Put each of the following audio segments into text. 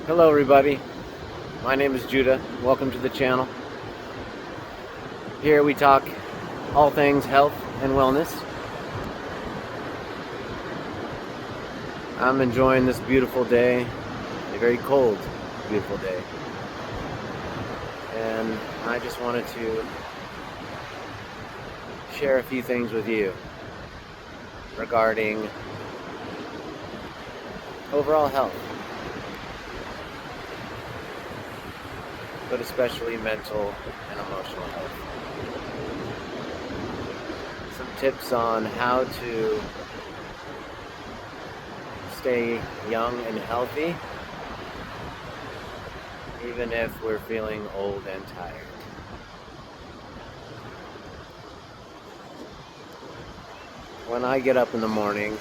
Hello everybody, my name is Judah. Welcome to the channel. Here we talk all things health and wellness. I'm enjoying this beautiful day, a very cold, beautiful day. And I just wanted to share a few things with you regarding overall health, but especially mental and emotional health. Some tips on how to stay young and healthy, even if we're feeling old and tired. When I get up in the morning,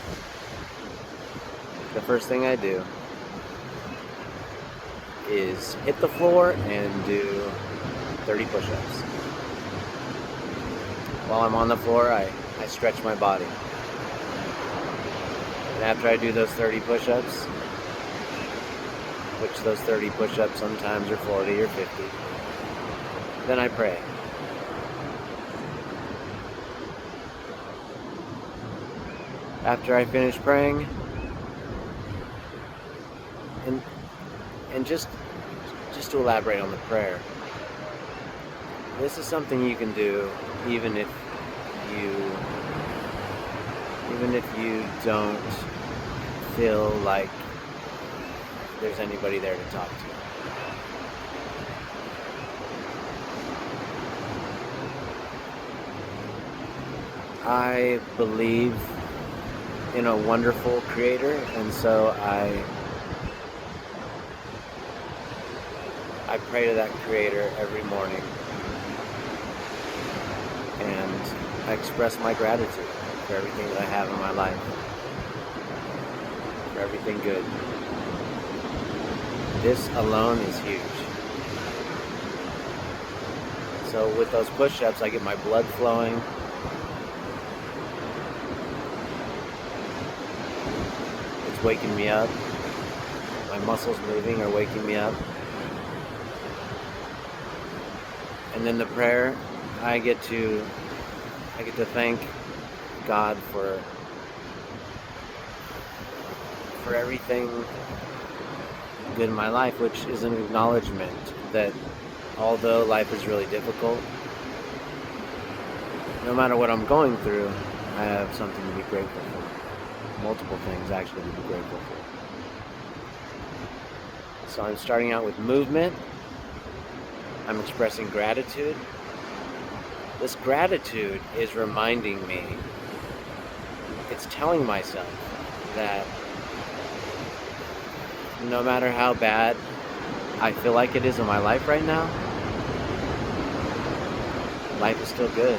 the first thing I do is hit the floor and do 30 push-ups. While I'm on the floor, I stretch my body. And after I do those 30 push-ups, which those 30 push-ups sometimes are 40 or 50, then I pray. After I finish praying, and just to elaborate on the prayer, this is something you can do even if you don't feel like there's anybody there to talk to. I believe in a wonderful creator, and so I pray to that creator every morning, and I express my gratitude for everything that I have in my life, for everything good. This alone is huge. So with those push-ups, I get my blood flowing. It's waking me up. My muscles moving are waking me up. And then the prayer, I get to thank God for everything good in my life, which is an acknowledgement that although life is really difficult, no matter what I'm going through, I have something to be grateful for. Multiple things actually to be grateful for. So I'm starting out with movement. I'm expressing gratitude. This gratitude is reminding me, it's telling myself that no matter how bad I feel like it is in my life right now, life is still good.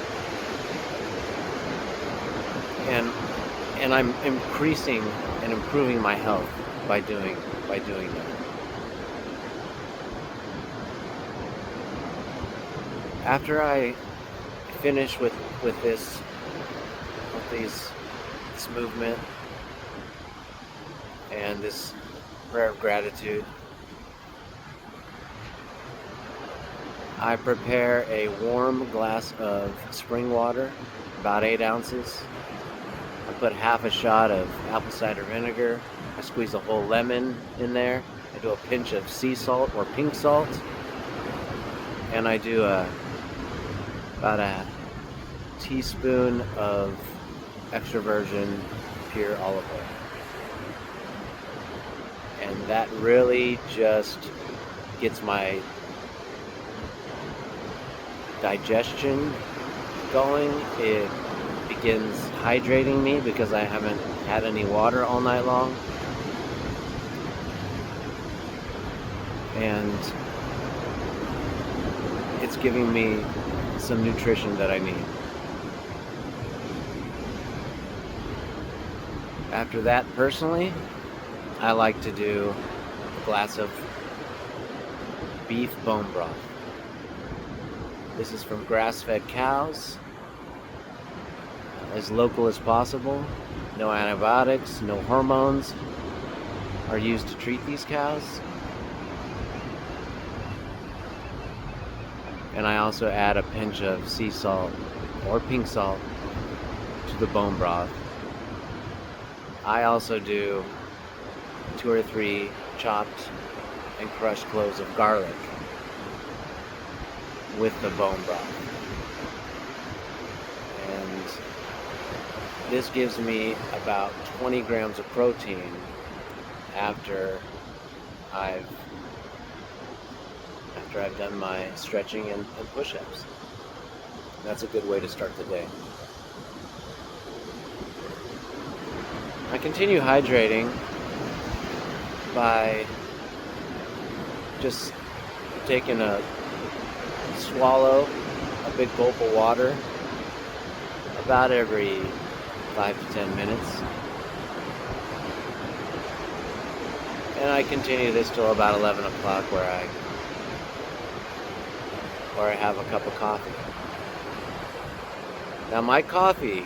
And I'm increasing and improving my health by doing that. After I finish with this movement and this prayer of gratitude, I prepare a warm glass of spring water, about 8 ounces. I put half a shot of apple cider vinegar. I squeeze a whole lemon in there. I do a pinch of sea salt or pink salt, and I do about a teaspoon of extra virgin pure olive oil. And that really just gets my digestion going. It begins hydrating me because I haven't had any water all night long. And it's giving me some nutrition that I need. After that, personally, I like to do a glass of beef bone broth. This is from grass-fed cows, as local as possible. No antibiotics, no hormones are used to treat these cows. And I also add a pinch of sea salt or pink salt to the bone broth. I also do 2 or 3 chopped and crushed cloves of garlic with the bone broth. And this gives me about 20 grams of protein after I've done my stretching and push-ups. That's a good way to start the day. I continue hydrating by just taking a swallow, a big gulp of water, about every 5 to 10 minutes. And I continue this till about 11 o'clock where I have a cup of coffee. Now my coffee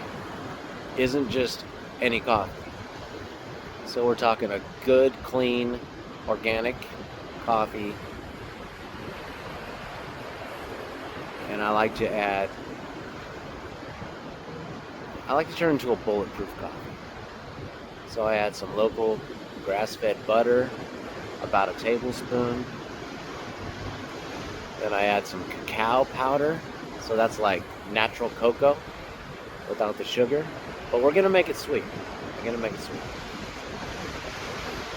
isn't just any coffee. So we're talking a good, clean, organic coffee. And I like to turn into a bulletproof coffee. So I add some local grass-fed butter, about a tablespoon. Then I add some cacao powder. So that's like natural cocoa without the sugar. But we're gonna make it sweet.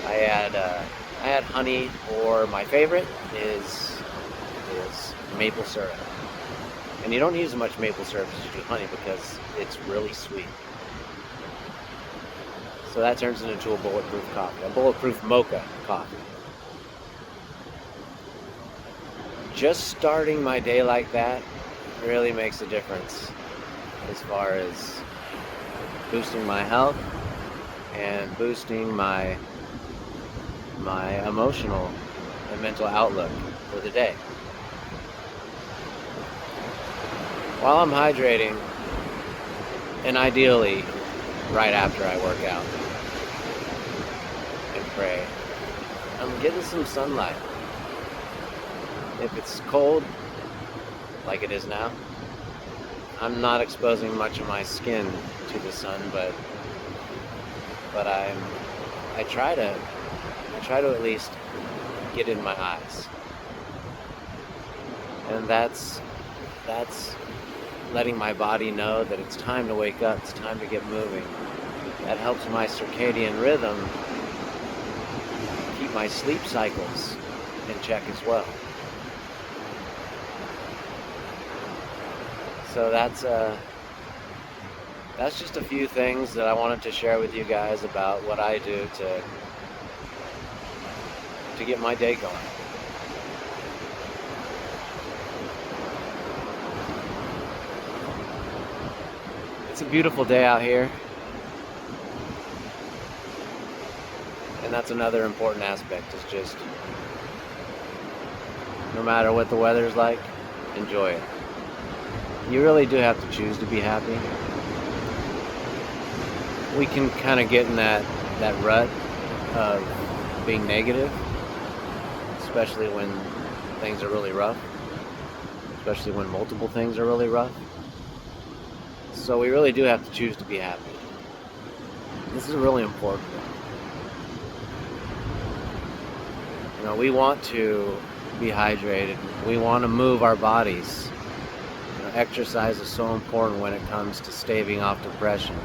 I add honey, or my favorite is maple syrup. And you don't use as much maple syrup as you do honey because it's really sweet. So that turns it into a bulletproof coffee, a bulletproof mocha coffee. Just starting my day like that really makes a difference as far as boosting my health and boosting my emotional and mental outlook for the day. While I'm hydrating, and ideally right after I work out and pray, I'm getting some sunlight. If it's cold, like it is now, I'm not exposing much of my skin to the sun, but I try to at least get in my eyes. And that's letting my body know that it's time to wake up, it's time to get moving. That helps my circadian rhythm keep my sleep cycles in check as well. So that's just a few things that I wanted to share with you guys about what I do to get my day going. It's a beautiful day out here. And that's another important aspect, is just no matter what the weather's like, enjoy it. You really do have to choose to be happy. We can kind of get in that rut of being negative, especially when things are really rough, especially when multiple things are really rough. So we really do have to choose to be happy. This is really important. You know, we want to be hydrated. We want to move our bodies. You know, exercise is so important when it comes to staving off depression.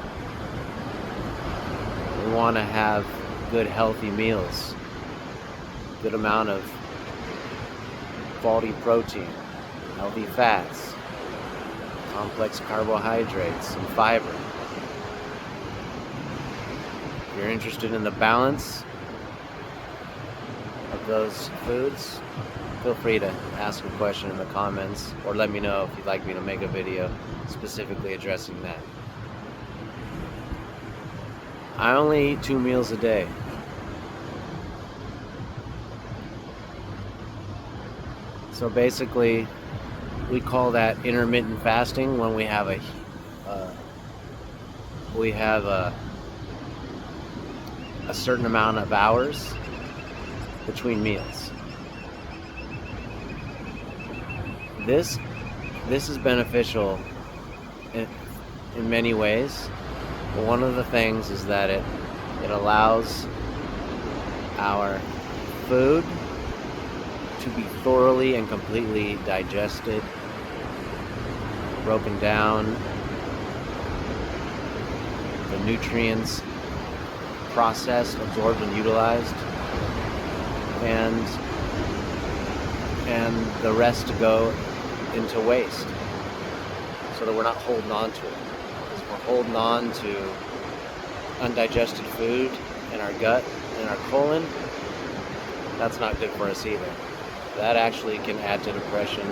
We want to have good, healthy meals. Good amount of quality protein, healthy fats, complex carbohydrates, and fiber. If you're interested in the balance of those foods, feel free to ask a question in the comments, or let me know if you'd like me to make a video specifically addressing that. I only eat 2 meals a day. So basically, we call that intermittent fasting when we have a certain amount of hours between meals. This is beneficial in, in many ways. But one of the things is that it allows our food to be thoroughly and completely digested, broken down, the nutrients processed, absorbed, and utilized, and the rest to go into waste, so that we're not holding on to it. Because we're holding on to undigested food in our gut and our colon, that's not good for us either. That actually can add to depression.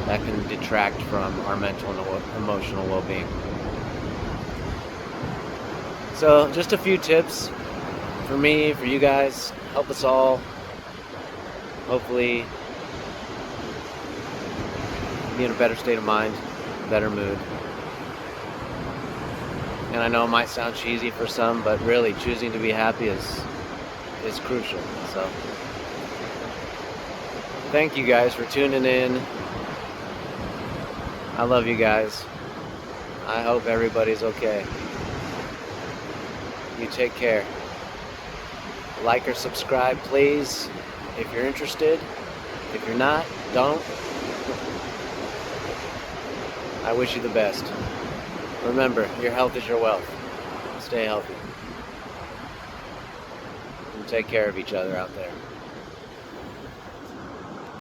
That can detract from our mental and emotional well-being. So just a few tips for me, for you guys, help us all hopefully be in a better state of mind, better mood. And I know it might sound cheesy for some, but really choosing to be happy is crucial. So thank you guys for tuning in. I love you guys. I hope everybody's okay. You take care. Like or subscribe, please, if you're interested. If you're not, don't. I wish you the best. Remember, your health is your wealth. Stay healthy. And take care of each other out there.